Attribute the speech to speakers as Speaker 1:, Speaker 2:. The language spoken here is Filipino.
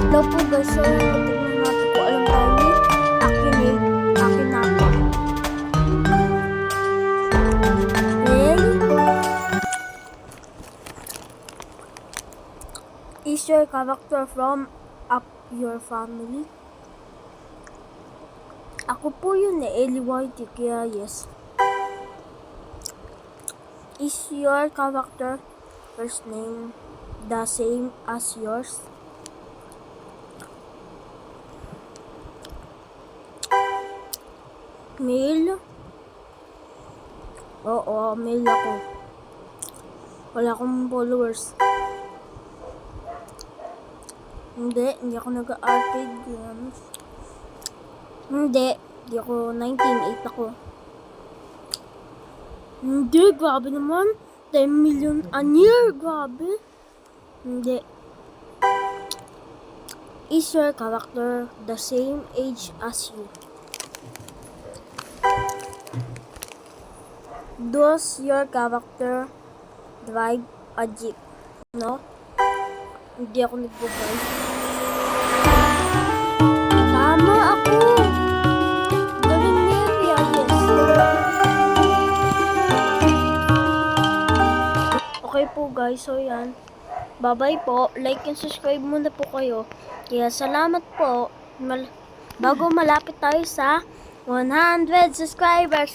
Speaker 1: Hello po guys, so yung tignan natin po alam tayo ni Akinapa. Then, is your character from Up Your Family? Ako po yun Ellie White, kaya yes. Is your character first name the same as yours? Male? Oo, male ako. Wala akong followers. Hindi ako nag-arcade games. Hindi ako 19.8 ako. Hindi, grabe naman. 10 million a year, grabe. Hindi. Is your character the same age as you? Does your character drive a jeep? No? Hindi ako nag-drive. Tama ako! Galing Navia, yes. Okay po guys, so yan. Bye-bye po. Like and subscribe muna po kayo. Kaya salamat po. Bago malapit tayo sa 100 subscribers.